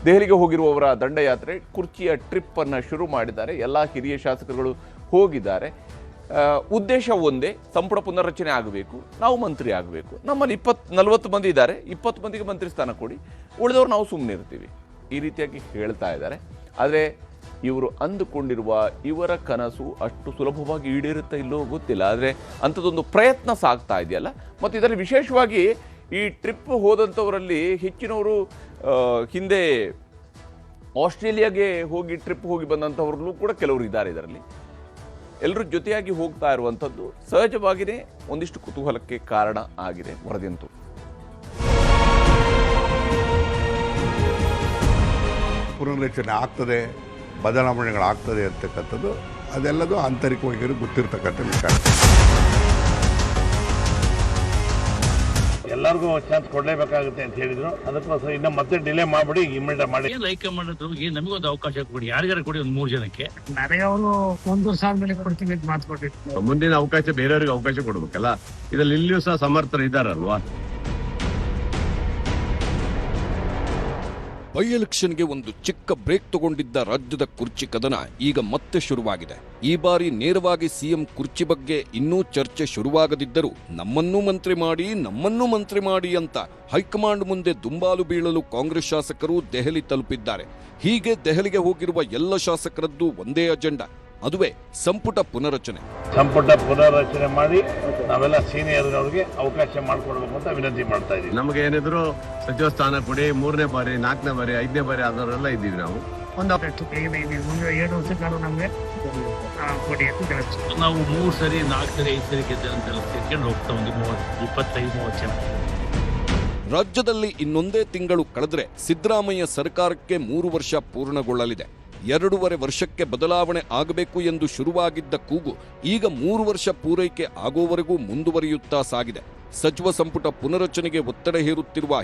ದೆಹಲಿಗೆ ಹೋಗಿರುವವರ ದಂಡಯಾತ್ರೆ ಕುರ್ಚಿಯ ಟ್ರಿಪ್ ಅನ್ನು ಶುರು ಮಾಡಿದ್ದಾರೆ. ಎಲ್ಲ ಹಿರಿಯ ಶಾಸಕರುಗಳು ಹೋಗಿದ್ದಾರೆ. ಉದ್ದೇಶ ಒಂದೇ, ಸಂಪುಟ ಪುನರ್ರಚನೆ ಆಗಬೇಕು, ನಾವು ಮಂತ್ರಿ ಆಗಬೇಕು. ನಮ್ಮಲ್ಲಿ 40 ಮಂದಿ ಇದ್ದಾರೆ, 20 ಮಂದಿಗೆ ಮಂತ್ರಿ ಸ್ಥಾನ ಕೊಡಿ, ಉಳಿದವರು ನಾವು ಸುಮ್ಮನೆ ಇರ್ತೀವಿ, ಈ ರೀತಿಯಾಗಿ ಹೇಳ್ತಾ ಇದ್ದಾರೆ. ಆದರೆ ಇವರು ಅಂದುಕೊಂಡಿರುವ ಇವರ ಕನಸು ಅಷ್ಟು ಸುಲಭವಾಗಿ ಈಡೇರುತ್ತಾ ಇಲ್ಲೋ ಗೊತ್ತಿಲ್ಲ. ಆದರೆ ಅಂಥದ್ದೊಂದು ಪ್ರಯತ್ನ ಸಾಗ್ತಾ ಇದೆಯಲ್ಲ. ಮತ್ತು ಇದರಲ್ಲಿ ವಿಶೇಷವಾಗಿ ಈ ಟ್ರಿಪ್ ಹೋದಂಥವರಲ್ಲಿ ಹೆಚ್ಚಿನವರು ಹಿಂದೆ ಆಸ್ಟ್ರೇಲಿಯಾಗೆ ಟ್ರಿಪ್ ಹೋಗಿ ಬಂದಂಥವ್ರಲ್ಲೂ ಕೂಡ ಕೆಲವರು ಇದ್ದಾರೆ. ಇದರಲ್ಲಿ ಎಲ್ಲರೂ ಜೊತೆಯಾಗಿ ಹೋಗ್ತಾ ಇರುವಂಥದ್ದು ಸಹಜವಾಗಿಯೇ ಒಂದಿಷ್ಟು ಕುತೂಹಲಕ್ಕೆ ಕಾರಣ ಆಗಿದೆ ವರದಿಯಂತೂ. ಪುನರ್ರಚನೆ ಆಗ್ತದೆ, ಬದಲಾವಣೆಗಳಾಗ್ತದೆ ಅಂತಕ್ಕಂಥದ್ದು ಅದೆಲ್ಲದೂ ಆಂತರಿಕವಾಗಿ ಗೊತ್ತಿರ್ತಕ್ಕಂಥ ವಿಚಾರ. ಎಲ್ಲರಿಗೂ ಚಾನ್ಸ್ ಕೊಡಲೇಬೇಕಾಗುತ್ತೆ ಅಂತ ಹೇಳಿದ್ರು. ಅದಕ್ಕೋಸ್ಕರ ಇನ್ನು ಮತ್ತೆ ಡಿಲೇ ಮಾಡ್ಬಿಡಿ, ಇಮಿಡಿಯೇಟ್ ಮಾಡಿ. ಹೈಕಮಾಂಡ್ ನಮಗೊಂದು ಅವಕಾಶ ಕೊಡಿ, ಯಾರಿಗಾರ ಕೊಡಿ, ಒಂದು 3 ಜನಕ್ಕೆ. ನನಗೆ ಅವರು 1 ವರ್ಷ ಆದ್ಮೇಲೆ ಕೊಡ್ತೀವಿ ಅಂತ ಮಾತು ಕೊಟ್ಟಿದ್ರು. ಮುಂದಿನ ಅವಕಾಶ ಬೇರೆಯವ್ರಿಗೆ ಅವಕಾಶ ಕೊಡ್ಬೇಕಲ್ಲ. ಇದ್ರಲ್ಲಿ ಇಲ್ಲಿಯೂ ಸಹ ಸಮರ್ಥರು ಇದ್ದಾರಲ್ವಾ. ಬೈ ಎಲೆಕ್ಷನ್ಗೆ ಒಂದು ಚಿಕ್ಕ ಬ್ರೇಕ್ ತಗೊಂಡಿದ್ದ ರಾಜ್ಯದ ಕುರ್ಚಿ ಕದನ ಈಗ ಮತ್ತೆ ಶುರುವಾಗಿದೆ. ಈ ಬಾರಿ ನೇರವಾಗಿ ಸಿಎಂ ಕುರ್ಚಿ ಬಗ್ಗೆ ಇನ್ನೂ ಚರ್ಚೆ ಶುರುವಾಗದಿದ್ದರೂ ನಮ್ಮನ್ನೂ ಮಂತ್ರಿ ಮಾಡಿ ಅಂತ ಹೈಕಮಾಂಡ್ ಮುಂದೆ ದುಂಬಾಲು ಬೀಳಲು ಕಾಂಗ್ರೆಸ್ ಶಾಸಕರು ದೆಹಲಿ ತಲುಪಿದ್ದಾರೆ. ಹೀಗೆ ದೆಹಲಿಗೆ ಹೋಗಿರುವ ಎಲ್ಲ ಶಾಸಕರದ್ದು ಒಂದೇ ಅಜೆಂಡಾ, ಅದುವೇ ಸಂಪುಟ ಪುನರಚನೆ. ಸಂಪುಟ ಪುನರ್ರಚನೆ ಮಾಡಿ ನಾವೆಲ್ಲ ಸೀನಿಯರ್ಗಳಿಗೆ ಅವಕಾಶ ಮಾಡಿಕೊಡ್ಬೇಕು ಅಂತ ವಿನಂತಿ ಮಾಡ್ತಾ ಇದ್ದೀವಿ. ನಮಗೆ ಏನಿದ್ರು ಸಚಿವ ಸ್ಥಾನ ಕೊಡಿ, 3ನೇ ಬಾರಿ, 4ನೇ ಬಾರಿ, 5ನೇ ಬಾರಿ ಆದವರೆಲ್ಲ ಇದ್ದೀವಿ ನಾವು. ಮುಂದೆ 7 ವರ್ಷ ನಮಗೆ ಕೊಡಿ ಅಂತ ಕೇಳಿಸ್ತು. ನಾವು 3 ಸರಿ 4 ಸರಿ 5 ಸರಿ ಗೆದ್ದಂತೆಲ್ಲ ಸೇರ್ಕೊಂಡು ಹೋಗ್ತಾ ಒಂದು 25-30 ಜನ. ರಾಜ್ಯದಲ್ಲಿ ಇನ್ನೊಂದೇ ತಿಂಗಳು ಕಳೆದ್ರೆ ಸಿದ್ದರಾಮಯ್ಯ ಸರ್ಕಾರಕ್ಕೆ 3 ವರ್ಷ ಪೂರ್ಣಗೊಳ್ಳಲಿದೆ. 2.5 ವರ್ಷಕ್ಕೆ ಬದಲಾವಣೆ ಆಗಬೇಕು ಎಂದು ಶುರುವಾಗಿದ್ದ ಕೂಗು ಈಗ 3 ವರ್ಷ ಪೂರೈಕೆ ಆಗೋವರೆಗೂ ಮುಂದುವರಿಯುತ್ತಾ ಸಾಗಿದೆ. ಸಚಿವ ಸಂಪುಟ ಪುನರಚನೆಗೆ ಒತ್ತಡ ಹೇರುತ್ತಿರುವ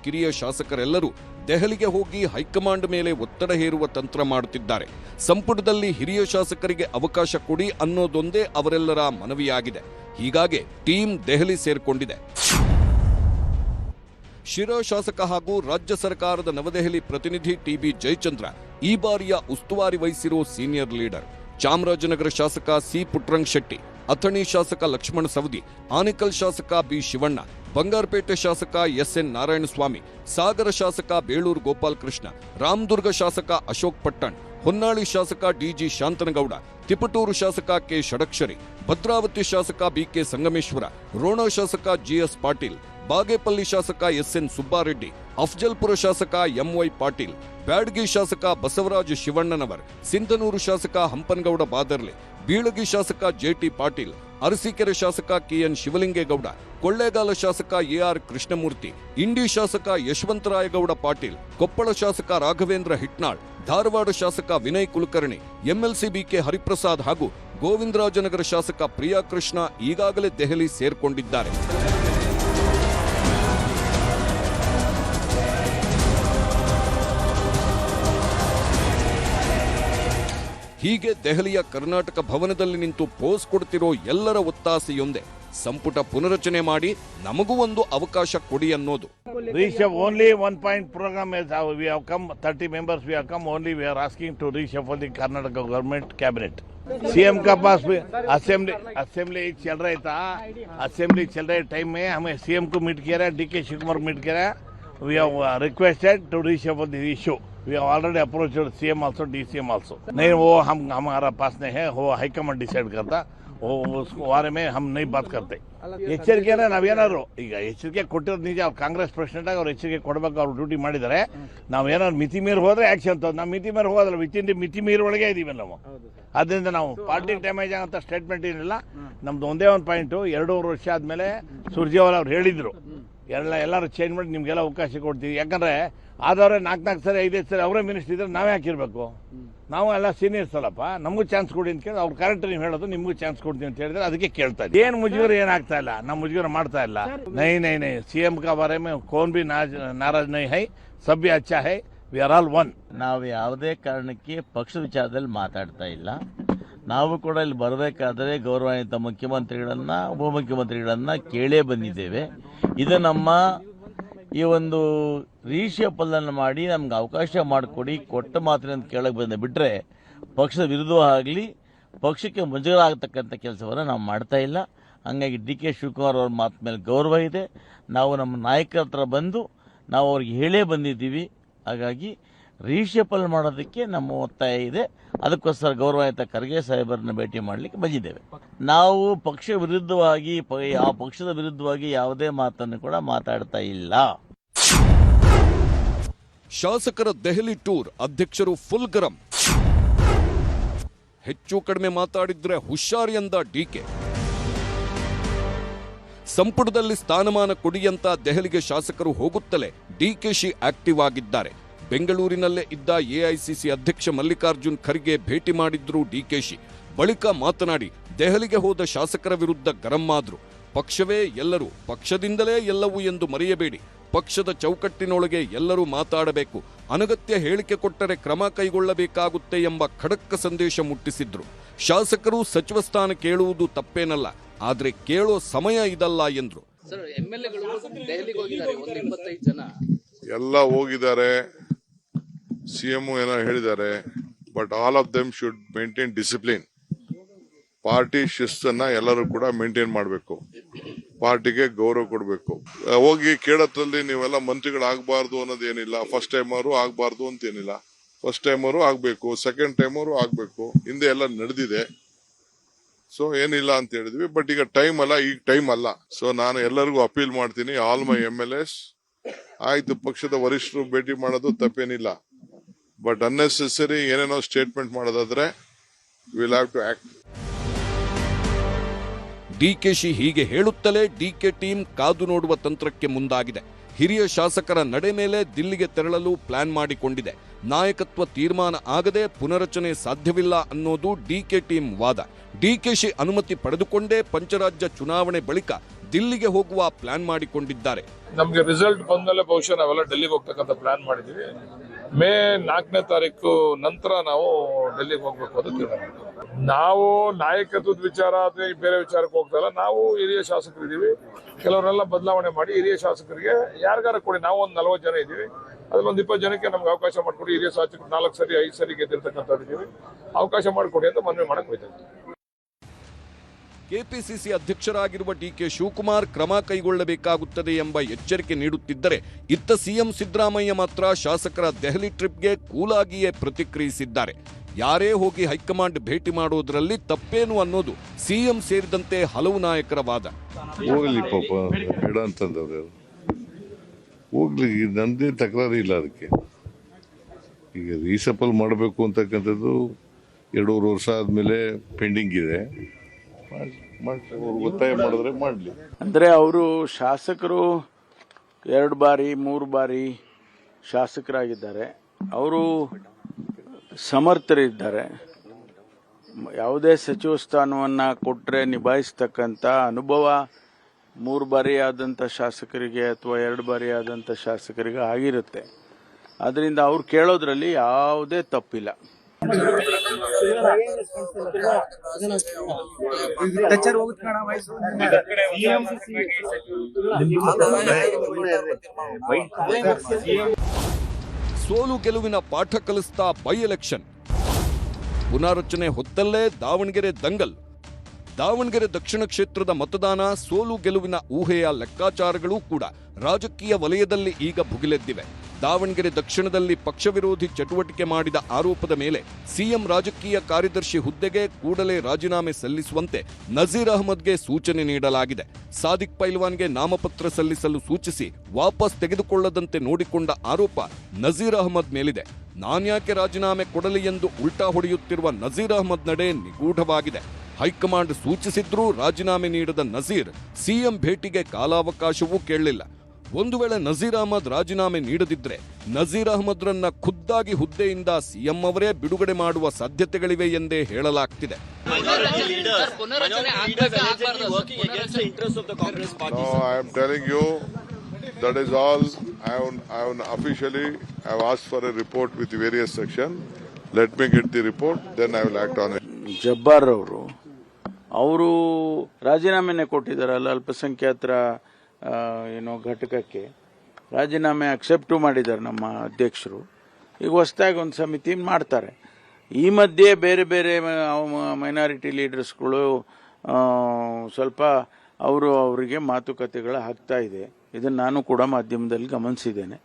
ಕಿರಿಯ ಶಾಸಕರೆಲ್ಲರೂ ದೆಹಲಿಗೆ ಹೋಗಿ ಹೈಕಮಾಂಡ್ ಮೇಲೆ ಒತ್ತಡ ಹೇರುವ ತಂತ್ರ ಮಾಡುತ್ತಿದ್ದಾರೆ. ಸಂಪುಟದಲ್ಲಿ ಹಿರಿಯ ಶಾಸಕರಿಗೆ ಅವಕಾಶ ಕೊಡಿ ಅನ್ನೋದೊಂದೇ ಅವರೆಲ್ಲರ ಮನವಿಯಾಗಿದೆ. ಹೀಗಾಗಿ ಟೀಮ್ ದೆಹಲಿ ಸೇರ್ಕೊಂಡಿದೆ. ಶಿರಾ ಶಾಸಕ ಹಾಗೂ ರಾಜ್ಯ ಸರ್ಕಾರದ ನವದೆಹಲಿ ಪ್ರತಿನಿಧಿ ಟಿಬಿ ಜಯಚಂದ್ರ ಈ ಬಾರಿಯ ಉಸ್ತುವಾರಿ ವಹಿಸಿರೋ ಸೀನಿಯರ್ ಲೀಡರ್. ಚಾಮರಾಜನಗರ ಶಾಸಕ ಸಿ ಪುಟ್ರಂಗ್ ಶೆಟ್ಟಿ, ಅಥಣಿ ಶಾಸಕ ಲಕ್ಷ್ಮಣ ಸವದಿ, ಆನೇಕಲ್ ಶಾಸಕ ಬಿ ಶಿವಣ್ಣ, ಬಂಗಾರಪೇಟೆ ಶಾಸಕ ಎಸ್ಎನ್ ನಾರಾಯಣಸ್ವಾಮಿ, ಸಾಗರ ಶಾಸಕ ಬೇಳೂರು ಗೋಪಾಲಕೃಷ್ಣ, ರಾಮದುರ್ಗ ಶಾಸಕ ಅಶೋಕ್ ಪಟ್ಟಣ್, ಹೊನ್ನಾಳಿ ಶಾಸಕ ಡಿಜಿ ಶಾಂತನಗೌಡ, ತಿಪಟೂರು ಶಾಸಕ ಕೆ ಷಡಕ್ಷರಿ, ಭದ್ರಾವತಿ ಶಾಸಕ ಬಿಕೆ ಸಂಗಮೇಶ್ವರ, ರೋಣ ಶಾಸಕ ಜಿಎಸ್ ಪಾಟೀಲ್, ಬಾಗೇಪಲ್ಲಿ ಶಾಸಕ ಎಸ್ಎನ್ ಸುಬ್ಬಾರೆಡ್ಡಿ, ಅಫ್ಜಲ್ಪುರ ಶಾಸಕ ಎಂವೈ ಪಾಟೀಲ್, ಬ್ಯಾಡಗಿ ಶಾಸಕ ಬಸವರಾಜ ಶಿವಣ್ಣನವರ್, ಸಿಂಧನೂರು ಶಾಸಕ ಹಂಪನಗೌಡ ಬಾದರ್ಲೆ, ಬೀಳಗಿ ಶಾಸಕ ಜೆಟಿ ಪಾಟೀಲ್, ಅರಸೀಕೆರೆ ಶಾಸಕ ಕೆಎನ್ ಶಿವಲಿಂಗೇಗೌಡ, ಕೊಳ್ಳೇಗಾಲ ಶಾಸಕ ಎಆರ್ ಕೃಷ್ಣಮೂರ್ತಿ, ಇಂಡಿ ಶಾಸಕ ಯಶವಂತರಾಯಗೌಡ ಪಾಟೀಲ್, ಕೊಪ್ಪಳ ಶಾಸಕ ರಾಘವೇಂದ್ರ ಹಿಟ್ನಾಳ್, ಧಾರವಾಡ ಶಾಸಕ ವಿನಯ್ ಕುಲಕರ್ಣಿ, ಎಂಎಲ್ಸಿ ಬಿಕೆ ಹರಿಪ್ರಸಾದ್ ಹಾಗೂ ಗೋವಿಂದರಾಜನಗರ ಶಾಸಕ ಪ್ರಿಯಾ ಕೃಷ್ಣ ಈಗಾಗಲೇ ದೆಹಲಿ ಸೇರ್ಕೊಂಡಿದ್ದಾರೆ. ಹೀಗೆ ದೆಹಲಿಯ ಕರ್ನಾಟಕ ಭವನದಲ್ಲಿ ನಿಂತು ಪೋಸ್ ಕೊಡ್ತಿರೋ ಎಲ್ಲರ ಒತ್ತಾಸೆಯೊಂದೇ, ಸಂಪುಟ ಪುನರಚನೆ ಮಾಡಿ ನಮಗೂ ಒಂದು ಅವಕಾಶ ಕೊಡಿ ಅನ್ನೋದು. Reshuffle only one point program is we have come 30 members we have come only we are asking to reshuffle the Karnataka government cabinet. CM का पास भी असेंबली चल रहा था, असेंबली चल रहे टाइम में हमें सीएम को मीट किया है, डीके शिवकुमार मीट किया है. We have requested to reshuffle the issue. We have already approached CM also, DCM also. नहीं वो हमारा पास नहीं है, वो हाईकमांड डिसाइड करता, वो उस बारे में हम नहीं बात करते. ಎಚ್ಚರಿಕೆನ ನಾವೇನಾದ್ರು ಈಗ ಎಚ್ಚರಿಕೆ ಕೊಟ್ಟಿರೋದು ನಿಜ, ಅವ್ರು ಕಾಂಗ್ರೆಸ್ ಪ್ರೆಸಿಡೆಂಟ್ ಆಗಿ ಅವ್ರು ಎಚ್ಚರಿಕೆ ಕೊಡಬೇಕು, ಅವ್ರು ಡ್ಯೂಟಿ ಮಾಡಿದ್ದಾರೆ. ನಾವೇನಾದ್ರು ಮಿತಿ ಮೀರಿ ಹೋದ್ರೆ ಆಕ್ಷನ್ ತಗೊಂಡು, ನಾವು ಮಿತಿ ಮೀರಿ ಹೋಗೋದಿಲ್ಲ, ಮಿತಿ ಮೀರಿ ಒಳಗೆ ಇದೀವಿ ನಾವು. ಅದರಿಂದ ನಾವು ಪಾರ್ಟಿಗೆ ಡ್ಯಾಮೇಜ್ ಆಗಂತ ಸ್ಟೇಟ್ಮೆಂಟ್ ಏನಿಲ್ಲ. ನಮ್ದು ಒಂದೇ ಒಂದು ಪಾಯಿಂಟು, 2.5 ವರ್ಷ ಆದಮೇಲೆ ಸುರ್ಜೇವಾಲಾ ಅವ್ರು ಹೇಳಿದರು ಎಲ್ಲರೂ ಚೇಂಜ್ ಮಾಡಿ ನಿಮಗೆಲ್ಲ ಅವಕಾಶ ಕೊಡ್ತೀವಿ. ಯಾಕಂದರೆ ಆದವರೇ 4 ಸರಿ 5 ಸರಿ ಅವರೇ ಮಿನಿಸ್ಟರ್ ಇದ್ರೆ ನಾವೇ ಹಾಕಿರ್ಬೇಕು. ನಾವು ಎಲ್ಲ ಸೀನಿಯರ್ಸ್ ಅಲ್ಲಪ್ಪ, ನಮಗೂ ಚಾನ್ಸ್ ಕೊಡಿ ಅಂತ ಕೇಳಿ ಅವ್ರು ಕರೆಕ್ಟ್ ನೀವು ಹೇಳೋದು, ನಿಮಗೂ ಚಾನ್ಸ್ ಕೊಡ್ತೀವಿ ಅಂತ ಹೇಳಿದ್ರೆ ಅದಕ್ಕೆ ಕೇಳ್ತಾ ಇದ್ದೀವಿ. ಏನು ಮುಜುಗರ ಏನಾಗ್ತಾ ಇಲ್ಲ, ನಮ್ಮ ಮುಜುಗರ ಮಾಡ್ತಾ ಇಲ್ಲ. ನೈ सीएम का बारे में कौन भी नाराज नहीं है, सब भी अच्छा है, ವಿ ಆರ್ ಆಲ್ ಒನ್. ನಾವು ಯಾವುದೇ ಕಾರಣಕ್ಕೆ ಪಕ್ಷದ ವಿಚಾರದಲ್ಲಿ ಮಾತಾಡ್ತಾ ಇಲ್ಲ. ನಾವು ಕೂಡ ಇಲ್ಲಿ ಬರಬೇಕಾದ್ರೆ ಗೌರವಾನ್ವಿತ ಮುಖ್ಯಮಂತ್ರಿಗಳನ್ನ ಉಪಮುಖ್ಯಮಂತ್ರಿಗಳನ್ನ ಕೇಳೇ ಬಂದಿದ್ದೇವೆ. ಇದು ನಮ್ಮ ಈ ಒಂದು ರೀಶಫಲನ್ನು ಮಾಡಿ ನಮ್ಗೆ ಅವಕಾಶ ಮಾಡಿಕೊಡಿ, ಕೊಟ್ಟ ಮಾತಿನ ಕೇಳಕ್ಕೆ ಬಂದ ಬಿಟ್ಟರೆ ಪಕ್ಷದ ವಿರುದ್ಧವಾಗಲಿ ಪಕ್ಷಕ್ಕೆ ಮುಜುಗರ ಆಗತಕ್ಕಂಥ ಕೆಲಸವನ್ನು ನಾವು ಮಾಡ್ತಾ ಇಲ್ಲ. ಹಾಗಾಗಿ ಡಿ ಕೆ ಶಿವಕುಮಾರ್ ಅವ್ರ ಮಾತು ಮೇಲೆ ಗೌರವ ಇದೆ. ನಾವು ನಮ್ಮ ನಾಯಕರ ಹತ್ರ ಬಂದು ನಾವು ಅವ್ರಿಗೆ ಹೇಳೇ ಬಂದಿದ್ದೀವಿ. ಹಾಗಾಗಿ ರೀಶಫಲ್ ಮಾಡೋದಕ್ಕೆ ನಮ್ಮ ಒತ್ತಾಯ ಇದೆ. ಅದಕ್ಕೋಸ್ಕರ ಗೌರವಾನ್ವಿತ ಖರ್ಗೆ ಸಾಹೇಬರನ್ನ ಭೇಟಿ ಮಾಡಲಿಕ್ಕೆ ಬಂದಿದ್ದೇವೆ. ನಾವು ಪಕ್ಷ ವಿರುದ್ಧವಾಗಿ ಆ ಪಕ್ಷದ ವಿರುದ್ಧವಾಗಿ ಯಾವುದೇ ಮಾತನ್ನು ಕೂಡ ಮಾತಾಡ್ತಾ ಇಲ್ಲ. ಶಾಸಕರ ದೆಹಲಿ ಟೂರ್ ಅಧ್ಯಕ್ಷರು ಫುಲ್ ಗರಂ. ಹೆಚ್ಚು ಕಡಿಮೆ ಮಾತಾಡಿದ್ರೆ ಹುಷಾರಿ ಎಂದ ಡಿಕೆ. ಸಂಪುಟದಲ್ಲಿ ಸ್ಥಾನಮಾನ ಕೊಡಿಯಂತ ದೆಹಲಿಗೆ ಶಾಸಕರು ಹೋಗುತ್ತಲೇ ಡಿಕೆಶಿ ಆಕ್ಟಿವ್ ಆಗಿದ್ದಾರೆ. ಬೆಂಗಳೂರಿನಲ್ಲೇ ಇದ್ದ ಎಐಸಿಸಿ ಅಧ್ಯಕ್ಷ ಮಲ್ಲಿಕಾರ್ಜುನ್ ಖರ್ಗೆ ಭೇಟಿ ಮಾಡಿದ್ರು ಡಿಕೆಶಿ. ಬಳಿಕ ಮಾತನಾಡಿ ದೆಹಲಿಗೆ ಹೋದ ಶಾಸಕರ ವಿರುದ್ಧ ಗರಂ ಆದ್ರು. ಪಕ್ಷವೇ ಎಲ್ಲರೂ, ಪಕ್ಷದಿಂದಲೇ ಎಲ್ಲವೂ ಎಂದು ಮರೆಯಬೇಡಿ. ಪಕ್ಷದ ಚೌಕಟ್ಟಿನೊಳಗೆ ಎಲ್ಲರೂ ಮಾತಾಡಬೇಕು. ಅನಗತ್ಯ ಹೇಳಿಕೆ ಕೊಟ್ಟರೆ ಕ್ರಮ ಕೈಗೊಳ್ಳಬೇಕಾಗುತ್ತೆ ಎಂಬ ಖಡಕ್ ಸಂದೇಶ ಮುಟ್ಟಿಸಿದ್ರು. ಶಾಸಕರು ಸಚಿವ ಸ್ಥಾನ ಕೇಳುವುದು ತಪ್ಪೇನಲ್ಲ, ಆದ್ರೆ ಕೇಳೋ ಸಮಯ ಇದಲ್ಲ ಎಂದ್ರು. ಎಲ್ಲ ಹೋಗಿದ್ದಾರೆ, ಸಿಎಂ ಏನೋ ಹೇಳಿದ್ದಾರೆ, but all of them should maintain discipline. Party ಶಿಸ್ತನ್ನ ಎಲ್ಲರೂ ಕೂಡ ಮೇಂಟೈನ್ ಮಾಡಬೇಕು, ಪಾರ್ಟಿಗೆ ಗೌರವ ಕೊಡಬೇಕು. ಹೋಗಿ ಕೇಳೋದ್ರಲ್ಲಿ ನೀವೆಲ್ಲ ಮಂತ್ರಿಗಳಾಗಬಾರ್ದು ಅನ್ನೋದೇನಿಲ್ಲ. ಫಸ್ಟ್ ಟೈಮ್ ಅವರು ಆಗಬಾರ್ದು ಅಂತೇನಿಲ್ಲ. ಫಸ್ಟ್ ಟೈಮ್ ಅವರು ಆಗ್ಬೇಕು, ಸೆಕೆಂಡ್ ಟೈಮ್ ಅವರು ಆಗ್ಬೇಕು. ಹಿಂದೆ ಎಲ್ಲ ನಡೆದಿದೆ, ಸೊ ಏನಿಲ್ಲ ಅಂತ ಹೇಳಿದ್ವಿ. ಬಟ್ ಈಗ ಟೈಮ್ ಅಲ್ಲ, ಈಗ ಟೈಮ್ ಅಲ್ಲ. ಸೊ ನಾನು ಎಲ್ಲರಿಗೂ ಅಪೀಲ್ ಮಾಡ್ತೀನಿ, ಆಲ್ ಮೈ MLAs, ಆಯ್ತು ಪಕ್ಷದ ವರಿಷ್ಠರು ಭೇಟಿ ಮಾಡೋದು ತಪ್ಪೇನಿಲ್ಲ, ಬಟ್ ಅನ್ನೆಸೆಸರಿ ಏನೇನೋ ಸ್ಟೇಟ್ಮೆಂಟ್ ಮಾಡೋದಾದ್ರೆ will have to act. DKShi ಹೀಗೆ ಹೇಳುತ್ತಲೇ ಡಿಕೆ ಟೀಮ್ ಕಾದು ನೋಡುವ ತಂತ್ರಕ್ಕೆ ಮುಂದಾಗಿದೆ. ಹಿರಿಯ ಶಾಸಕರ ನಡೆ ಮೇಲೆ ದಿಲ್ಲಿಗೆ ತೆರಳಲು ಪ್ಲಾನ್ ಮಾಡಿಕೊಂಡಿದೆ. ನಾಯಕತ್ವ ತೀರ್ಮಾನ ಆಗದೆ ಪುನರಚನೆ ಸಾಧ್ಯವಿಲ್ಲ ಅನ್ನೋದು ಡಿಕೆ ಟೀಮ್ ವಾದ. ಡಿಕೆಶಿ ಅನುಮತಿ ಪಡೆದುಕೊಂಡೇ ಪಂಚರಾಜ್ಯ ಚುನಾವಣೆ ಬಳಿಕ ದಿಲ್ಲಿಗೆ ಹೋಗುವ ಪ್ಲಾನ್ ಮಾಡಿಕೊಂಡಿದ್ದಾರೆ. ನಮ್ಗೆ ರಿಸಲ್ಟ್ ಬಂದ್ಮೇಲೆ ಬಹುಶಃ ನಾವೆಲ್ಲ ಡೆಲ್ಲಿಗೆ ಹೋಗ್ತಕ್ಕಂಥ ಪ್ಲಾನ್ ಮಾಡಿದೀವಿ. ಮೇ 4ನೇ ತಾರೀಕು ನಂತರ ನಾವು ಡೆಲ್ಲಿಗೆ ಹೋಗ್ಬೇಕು ಅಂತ ತೀರ್ಮಾನ. ನಾವು ನಾಯಕತ್ವದ ವಿಚಾರ ಅಥವಾ ಬೇರೆ ವಿಚಾರಕ್ಕೆ ಹೋಗ್ತಾ ಇಲ್ಲ. ನಾವು ಹಿರಿಯ ಶಾಸಕರಿದ್ದೀವಿ, ಕೆಲವರೆಲ್ಲ ಬದಲಾವಣೆ ಮಾಡಿ ಹಿರಿಯ ಶಾಸಕರಿಗೆ ಯಾರಿಗಾರ ಕೊಡಿ. ನಾವು ಒಂದು 40 ಜನ ಇದ್ದೀವಿ, ಅದ್ರೊಂದು 20 ಜನಕ್ಕೆ ನಮ್ಗೆ ಅವಕಾಶ ಮಾಡಿಕೊಡಿ. ಹಿರಿಯ ಶಾಸಕರು 4 ಸರಿ 5 ಸರಿ ಗೆದ್ದಿರ್ತಕ್ಕಂಥವ್ರು ಇದ್ದೀವಿ, ಅವಕಾಶ ಮಾಡಿಕೊಡಿ ಅಂತ ಮನವಿ ಮಾಡಕ್ ಹೋಯ್ತಾ ಇದ್ದೀವಿ. ಕೆಪಿಸಿಸಿ ಅಧ್ಯಕ್ಷರಾಗಿರುವ ಡಿಕೆ ಶಿವಕುಮಾರ್ ಕ್ರಮ ಕೈಗೊಳ್ಳಬೇಕಾಗುತ್ತದೆ ಎಂಬ ಎಚ್ಚರಿಕೆ ನೀಡುತ್ತಿದ್ದರೆ, ಇತ್ತ ಸಿಎಂ ಸಿದ್ದರಾಮಯ್ಯ ಮಾತ್ರ ಶಾಸಕರ ದೆಹಲಿ ಟ್ರಿಪ್ಗೆ ಕೂಲಾಗಿಯೇ ಪ್ರತಿಕ್ರಿಯಿಸಿದ್ದಾರೆ. ಯಾರೇ ಹೋಗಿ ಹೈಕಮಾಂಡ್ ಭೇಟಿ ಮಾಡೋದ್ರಲ್ಲಿ ತಪ್ಪೇನು ಅನ್ನೋದು ಸಿಎಂ ಸೇರಿದಂತೆ ಹಲವು ನಾಯಕರ ವಾದ. ಹೋಗ್ಲಿ ಪಾಪ, ಬೇಡ ಅಂತಂದವ್ರು ಹೋಗ್ಲಿ, ನಂದೇ ತಕರಾರು ಇಲ್ಲ ಅದಕ್ಕೆ. ಈಗ ರೀಸಫಲ್ ಮಾಡಬೇಕು ಅಂತಕ್ಕಂಥದ್ದು 2.5 ವರ್ಷ ಆದ್ಮೇಲೆ ಪೆಂಡಿಂಗ್ ಇದೆ. ಒತ್ತಾಯ ಮಾಡಿದ್ರೆ ಮಾಡಲಿ. ಅಂದರೆ ಅವರು ಶಾಸಕರು 2 ಬಾರಿ 3 ಬಾರಿ ಶಾಸಕರಾಗಿದ್ದಾರೆ. ಅವರು ಸಮರ್ಥರಿದ್ದಾರೆ. ಯಾವುದೇ ಸಚಿವ ಸ್ಥಾನವನ್ನು ಕೊಟ್ಟರೆ ನಿಭಾಯಿಸ್ತಕ್ಕಂಥ ಅನುಭವ 3 ಬಾರಿ ಆದಂಥ ಶಾಸಕರಿಗೆ ಅಥವಾ 2 ಬಾರಿ ಆದಂಥ ಶಾಸಕರಿಗೆ ಆಗಿರುತ್ತೆ. ಅದರಿಂದ ಅವ್ರು ಕೇಳೋದ್ರಲ್ಲಿ ಯಾವುದೇ ತಪ್ಪಿಲ್ಲ. ಸೋಲು ಗೆಲುವಿನ ಪಾಠ ಕಲಿಸ್ತಾ ಬೈ ಎಲೆಕ್ಷನ್. ಪುನಾರಚನೆ ಹೊತ್ತಲ್ಲೇ ದಾವಣಗೆರೆ ದಂಗಲ್. ದಾವಣಗೆರೆ ದಕ್ಷಿಣ ಕ್ಷೇತ್ರದ ಮತದಾನ, ಸೋಲು ಗೆಲುವಿನ ಊಹೆಯ ಲೆಕ್ಕಾಚಾರಗಳೂ ಕೂಡ ರಾಜಕೀಯ ವಲಯದಲ್ಲಿ ಈಗ ಭುಗಿಲೆದ್ದಿವೆ. ದಾವಣಗೆರೆ ದಕ್ಷಿಣದಲ್ಲಿ ಪಕ್ಷ ವಿರೋಧಿ ಚಟುವಟಿಕೆ ಮಾಡಿದ ಆರೋಪದ ಮೇಲೆ ಸಿಎಂ ರಾಜಕೀಯ ಕಾರ್ಯದರ್ಶಿ ಹುದ್ದೆಗೆ ಕೂಡಲೇ ರಾಜೀನಾಮೆ ಸಲ್ಲಿಸುವಂತೆ ನಜೀರ್ ಅಹಮದ್ಗೆ ಸೂಚನೆ ನೀಡಲಾಗಿದೆ. ಸಾದಿಕ್ ಪೈಲ್ವಾನ್ಗೆ ನಾಮಪತ್ರ ಸಲ್ಲಿಸಲು ಸೂಚಿಸಿ ವಾಪಸ್ ತೆಗೆದುಕೊಳ್ಳದಂತೆ ನೋಡಿಕೊಂಡ ಆರೋಪ ನಜೀರ್ ಅಹಮದ್ ಮೇಲಿದೆ. ನಾನ್ಯಾಕೆ ರಾಜೀನಾಮೆ ಕೊಡಲಿ ಎಂದು ಉಲ್ಟಾ ಹೊಡೆಯುತ್ತಿರುವ ನಜೀರ್ ಅಹಮದ್ ನಡೆ ನಿಗೂಢವಾಗಿದೆ. ಹೈಕಮಾಂಡ್ ಸೂಚಿಸಿದ್ರೂ ರಾಜೀನಾಮೆ ನೀಡದ ನಜೀರ್ ಸಿಎಂ ಭೇಟಿಗೆ ಕಾಲಾವಕಾಶವೂ ಕೇಳಲಿಲ್ಲ. ಒಂದು ವೇಳೆ ನಜೀರ್ ಅಹಮದ್ ರಾಜೀನಾಮೆ ನೀಡದಿದ್ರೆ ನಜೀರ್ ಅಹಮದ್ರನ್ನ ಖುದ್ದಾಗಿ ಹುದ್ದೆಯಿಂದ ಸಿಎಂ ಅವರೇ ಬಿಡುಗಡೆ ಮಾಡುವ ಸಾಧ್ಯತೆಗಳಿವೆ ಎಂದೇ ಹೇಳಲಾಗ್ತಿದೆ. That is all. I have officially asked for a report with various section. Let me get the report, then I will act on it. Jabbar ಅವರು ರಾಜೀನಾಮೆನೆ ಕೊಟ್ಟಿದ್ದಾರಲ್ಲ ಅಲ್ಪಸಂಖ್ಯಾತರ ಘಟಕಕ್ಕೆ. ರಾಜೀನಾಮೆ ಅಕ್ಸೆಪ್ಟು ಮಾಡಿದ್ದಾರೆ ನಮ್ಮ ಅಧ್ಯಕ್ಷರು. ಈಗ ಹೊಸದಾಗಿ ಒಂದು ಸಮಿತಿ ಮಾಡ್ತಾರೆ. ಈ ಮಧ್ಯೆ ಬೇರೆ ಬೇರೆ ಮೈನಾರಿಟಿ ಲೀಡರ್ಸ್ಗಳು ಸ್ವಲ್ಪ ಅವರಿಗೆ ಮಾತುಕತೆಗಳು ಆಗ್ತಾ ಇದೆ. ಇದನ್ನು ನಾನು ಕೂಡ ಮಾಧ್ಯಮದಲ್ಲಿ ಗಮನಿಸಿದ್ದೇನೆ.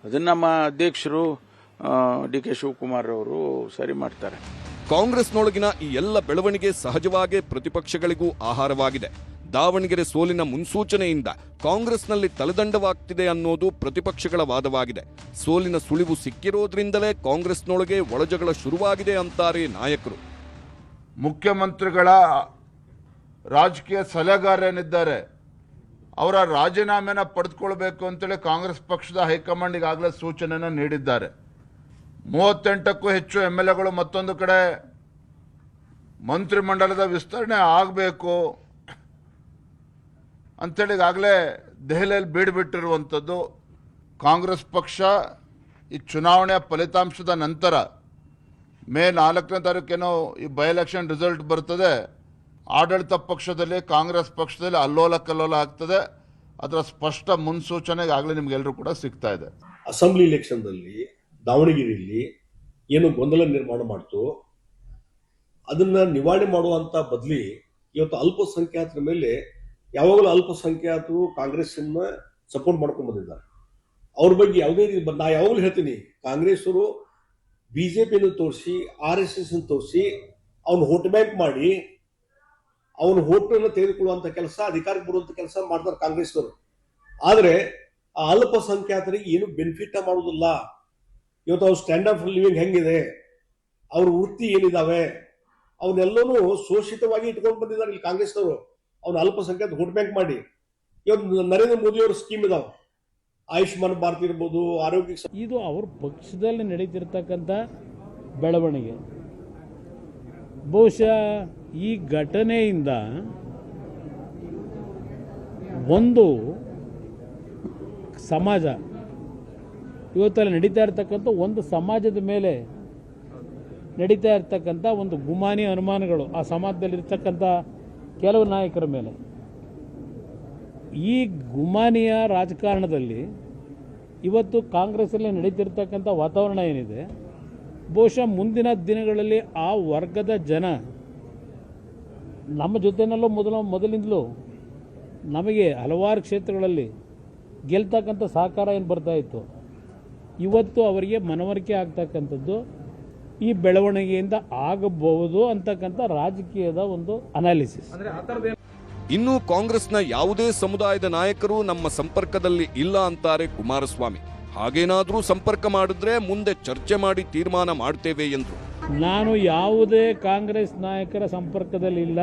ಅದನ್ನು ನಮ್ಮ ಅಧ್ಯಕ್ಷರು ಡಿ ಕೆ ಶಿವಕುಮಾರ್ ಅವರು ಸರಿ ಮಾಡ್ತಾರೆ. ಕಾಂಗ್ರೆಸ್ನೊಳಗಿನ ಈ ಎಲ್ಲ ಬೆಳವಣಿಗೆ ಸಹಜವಾಗೇ ಪ್ರತಿಪಕ್ಷಗಳಿಗೂ ಆಹಾರವಾಗಿದೆ. ದಾವಣಗೆರೆ ಸೋಲಿನ ಮುನ್ಸೂಚನೆಯಿಂದ ಕಾಂಗ್ರೆಸ್ನಲ್ಲಿ ತಲೆದಂಡವಾಗ್ತಿದೆ ಅನ್ನೋದು ಪ್ರತಿಪಕ್ಷಗಳ ವಾದವಾಗಿದೆ. ಸೋಲಿನ ಸುಳಿವು ಸಿಕ್ಕಿರೋದ್ರಿಂದಲೇ ಕಾಂಗ್ರೆಸ್ನೊಳಗೆ ಒಳಜಗಳ ಶುರುವಾಗಿದೆ ಅಂತಾರೆ ನಾಯಕರು. ಮುಖ್ಯಮಂತ್ರಿಗಳ ರಾಜಕೀಯ ಸಲಹೆಗಾರನಿದ್ದಾರೆ, ಅವರ ರಾಜೀನಾಮೆನ ಪಡೆದುಕೊಳ್ಬೇಕು ಅಂತೇಳಿ ಕಾಂಗ್ರೆಸ್ ಪಕ್ಷದ ಹೈಕಮಾಂಡ್ ಈಗಾಗಲೇ ಸೂಚನೆಯನ್ನು ನೀಡಿದ್ದಾರೆ. 38ಕ್ಕೂ ಹೆಚ್ಚು MLAಗಳು ಮತ್ತೊಂದು ಕಡೆ ಮಂತ್ರಿಮಂಡಲದ ವಿಸ್ತರಣೆ ಆಗಬೇಕು ಅಂತೇಳಿ ಈಗಾಗಲೇ ದೆಹಲಿಯಲ್ಲಿ ಬೀಡ್ಬಿಟ್ಟಿರುವಂಥದ್ದು. ಕಾಂಗ್ರೆಸ್ ಪಕ್ಷ ಈ ಚುನಾವಣೆಯ ಫಲಿತಾಂಶದ ನಂತರ ಮೇ 4ನೇ ತಾರೀಕೇನೋ ಈ ಬೈ ಎಲೆಕ್ಷನ್ ರಿಸಲ್ಟ್ ಬರ್ತದೆ. ಆಡಳಿತ ಪಕ್ಷದಲ್ಲಿ ಕಾಂಗ್ರೆಸ್ ಪಕ್ಷದಲ್ಲಿ ಅಲ್ಲೋಲ ಕಲ್ಲೋಲ ಆಗ್ತದೆ. ಅದರ ಸ್ಪಷ್ಟ ಮುನ್ಸೂಚನೆ ಈಗಾಗಲೇ ನಿಮ್ಗೆಲ್ಲರೂ ಕೂಡ ಸಿಗ್ತಾ ಇದೆ. ಅಸೆಂಬ್ಲಿ ಎಲೆಕ್ಷನ್ದಲ್ಲಿ ದಾವಣಗೆರೆಯಲ್ಲಿ ಏನು ಗೊಂದಲ ನಿರ್ಮಾಣ ಮಾಡ್ತು, ಅದನ್ನ ನಿವಾರಣೆ ಮಾಡುವಂತ ಬದಲಿ ಇವತ್ತು ಅಲ್ಪಸಂಖ್ಯಾತರ ಮೇಲೆ ಯಾವಾಗಲೂ ಅಲ್ಪಸಂಖ್ಯಾತರು ಕಾಂಗ್ರೆಸ್ಸನ್ನ ಸಪೋರ್ಟ್ ಮಾಡ್ಕೊಂಡು ಬಂದಿದ್ದಾರೆ. ಅವ್ರ ಬಗ್ಗೆ ಯಾವುದೇ ರೀತಿ ನಾ ಯಾವಾಗಲೂ ಹೇಳ್ತೀನಿ, ಕಾಂಗ್ರೆಸ್ಸರು ಬಿಜೆಪಿಯನ್ನು ತೋರಿಸಿ RSS ತೋರಿಸಿ ಅವ್ನು ವೋಟ್ ಬ್ಯಾಂಕ್ ಮಾಡಿ ಅವನ ವೋಟನ್ನು ತೆಗೆದುಕೊಳ್ಳುವಂತ ಕೆಲಸ, ಅಧಿಕಾರಕ್ಕೆ ಬರುವಂತ ಕೆಲಸ ಮಾಡ್ತಾರೆ ಕಾಂಗ್ರೆಸ್ನವರು. ಆದರೆ ಆ ಅಲ್ಪಸಂಖ್ಯಾತರಿಗೆ ಏನು ಬೆನಿಫಿಟ್ ಮಾಡುವುದಿಲ್ಲ. ಇವತ್ತು ಅವ್ರ ಸ್ಟ್ಯಾಂಡ್ ಆಫ್ ಲಿವಿಂಗ್ ಹೆಂಗಿದೆ, ಅವ್ರ ವೃತ್ತಿ ಏನಿದಾವೆ, ಅವನ್ನೆಲ್ಲನೂ ಶೋಷಿತವಾಗಿ ಇಟ್ಕೊಂಡು ಬಂದಿದ್ದಾರೆ ಇಲ್ಲಿ ಕಾಂಗ್ರೆಸ್ನವರು. ಅವ್ನು ಅಲ್ಪಸಂಖ್ಯಾತ ವೋಟ್ ಬ್ಯಾಂಕ್ ಮಾಡಿ ಇವತ್ತು ನರೇಂದ್ರ ಮೋದಿ ಅವರ ಸ್ಕೀಮ್ ಇದಾವೆ, ಆಯುಷ್ಮಾನ್ ಭಾರತ್ ಇರ್ಬೋದು, ಆರೋಗ್ಯ. ಇದು ಅವ್ರ ಪಕ್ಷದಲ್ಲಿ ನಡೀತಿರ್ತಕ್ಕಂಥ ಬೆಳವಣಿಗೆ. ಬಹುಶಃ ಈ ಘಟನೆಯಿಂದ ಒಂದು ಸಮಾಜ ಇವತ್ತಲ್ಲಿ ನಡೀತಾ ಇರ್ತಕ್ಕಂಥ ಒಂದು ಸಮಾಜದ ಮೇಲೆ ನಡೀತಾ ಇರ್ತಕ್ಕಂಥ ಒಂದು ಗುಮಾನಿ ಅನುಮಾನಗಳು ಆ ಸಮಾಜದಲ್ಲಿರ್ತಕ್ಕಂಥ ಕೆಲವು ನಾಯಕರ ಮೇಲೆ, ಈ ಗುಮಾನಿಯ ರಾಜಕಾರಣದಲ್ಲಿ ಇವತ್ತು ಕಾಂಗ್ರೆಸ್ಸಲ್ಲಿ ನಡೀತಿರ್ತಕ್ಕಂಥ ವಾತಾವರಣ ಏನಿದೆ, ಬಹುಶಃ ಮುಂದಿನ ದಿನಗಳಲ್ಲಿ ಆ ವರ್ಗದ ಜನ ನಮ್ಮ ಜೊತೆನಲ್ಲೂ ಮೊದಲಿಂದಲೂ ನಮಗೆ ಹಲವಾರು ಕ್ಷೇತ್ರಗಳಲ್ಲಿ ಗೆಲ್ತಕ್ಕಂಥ ಸಹಕಾರ ಏನು ಬರ್ತಾಯಿತ್ತು, ಇವತ್ತು ಅವರಿಗೆ ಮನವರಿಕೆ ಆಗ್ತಕ್ಕಂಥದ್ದು ಈ ಬೆಳವಣಿಗೆಯಿಂದ ಆಗಬಹುದು ಅಂತಕ್ಕಂಥ ರಾಜಕೀಯದ ಒಂದು ಅನಾಲಿಸಿಸ್. ಇನ್ನು ಕಾಂಗ್ರೆಸ್ನ ಯಾವುದೇ ಸಮುದಾಯದ ನಾಯಕರು ನಮ್ಮ ಸಂಪರ್ಕದಲ್ಲಿ ಇಲ್ಲ ಅಂತಾರೆ ಕುಮಾರಸ್ವಾಮಿ. ಹಾಗೇನಾದರೂ ಸಂಪರ್ಕ ಮಾಡಿದ್ರೆ ಮುಂದೆ ಚರ್ಚೆ ಮಾಡಿ ತೀರ್ಮಾನ ಮಾಡ್ತೇವೆ ಎಂದರು. ನಾನು ಯಾವುದೇ ಕಾಂಗ್ರೆಸ್ ನಾಯಕರ ಸಂಪರ್ಕದಲ್ಲಿ ಇಲ್ಲ.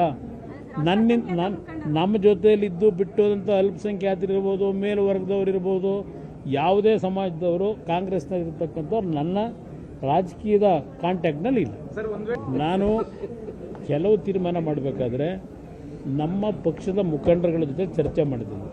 ನಮ್ಮ ಜೊತೆಯಲ್ಲಿದ್ದು ಬಿಟ್ಟೋದಂಥ ಅಲ್ಪಸಂಖ್ಯಾತರಿರ್ಬೋದು, ಮೇಲ್ವರ್ಗದವರಿರ್ಬೋದು, ಯಾವುದೇ ಸಮಾಜದವರು ಕಾಂಗ್ರೆಸ್ನಲ್ಲಿರ್ತಕ್ಕಂಥವ್ರು ನನ್ನ ರಾಜಕೀಯದ ಕಾಂಟ್ಯಾಕ್ಟ್ನಲ್ಲಿ ಇಲ್ಲ. ನಾನು ಕೆಲವು ತೀರ್ಮಾನ ಮಾಡಬೇಕಾದ್ರೆ ನಮ್ಮ ಪಕ್ಷದ ಮುಖಂಡರುಗಳ ಜೊತೆ ಚರ್ಚೆ ಮಾಡಿದ್ದೀನಿ.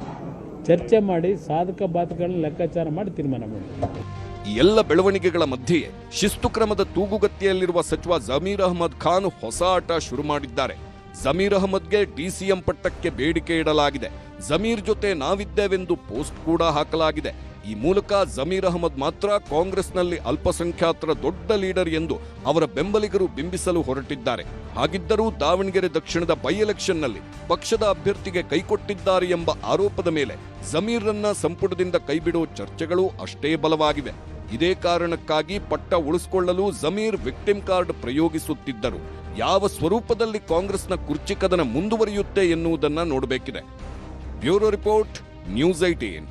ಚರ್ಚೆ ಮಾಡಿ ಸಾಧಕ ಬಾಧಕಗಳನ್ನ ಲೆಕ್ಕಾಚಾರ ಮಾಡಿ ತೀರ್ಮಾನ ಮಾಡಿದ್ದೀನಿ. ಈ ಎಲ್ಲ ಬೆಳವಣಿಗೆಗಳ ಮಧ್ಯೆಯೇ ಶಿಸ್ತು ಕ್ರಮದ ತೂಗುಗತಿಯಲ್ಲಿರುವ ಸಚಿವ ಜಮೀರ್ ಅಹ್ಮದ್ ಖಾನ್ ಹೊಸ ಆಟ ಶುರು ಮಾಡಿದ್ದಾರೆ. ಜಮೀರ್ ಅಹ್ಮದ್ಗೆ DCM ಪಟ್ಟಕ್ಕೆ ಬೇಡಿಕೆ ಇಡಲಾಗಿದೆ. ಜಮೀರ್ ಜೊತೆ ನಾವಿದ್ದೇವೆಂದು ಪೋಸ್ಟ್ ಕೂಡ ಹಾಕಲಾಗಿದೆ. ಈ ಮೂಲಕ ಜಮೀರ್ ಅಹ್ಮದ್ ಮಾತ್ರ ಕಾಂಗ್ರೆಸ್ನಲ್ಲಿ ಅಲ್ಪಸಂಖ್ಯಾತರ ದೊಡ್ಡ ಲೀಡರ್ ಎಂದು ಅವರ ಬೆಂಬಲಿಗರು ಬಿಂಬಿಸಲು ಹೊರಟಿದ್ದಾರೆ. ಹಾಗಿದ್ದರೂ ದಾವಣಗೆರೆ ದಕ್ಷಿಣದ ಬೈ ಎಲೆಕ್ಷನ್ನಲ್ಲಿ ಪಕ್ಷದ ಅಭ್ಯರ್ಥಿಗೆ ಕೈಕೊಟ್ಟಿದ್ದಾರೆ ಎಂಬ ಆರೋಪದ ಮೇಲೆ ಜಮೀರ್ರನ್ನ ಸಂಪುಟದಿಂದ ಕೈಬಿಡೋ ಚರ್ಚೆಗಳು ಅಷ್ಟೇ ಬಲವಾಗಿವೆ. ಇದೇ ಕಾರಣಕ್ಕಾಗಿ ಪಟ್ಟ ಉಳಿಸಿಕೊಳ್ಳಲು ಜಮೀರ್ ವಿಕ್ಟಿಮ್ ಕಾರ್ಡ್ ಪ್ರಯೋಗಿಸುತ್ತಿದ್ದರು. ಯಾವ ಸ್ವರೂಪದಲ್ಲಿ ಕಾಂಗ್ರೆಸ್ನ ಕುರ್ಚಿ ಕದನ ಮುಂದುವರಿಯುತ್ತೆ ಎನ್ನುವುದನ್ನ ನೋಡಬೇಕಿದೆ. Bureau report, news 18.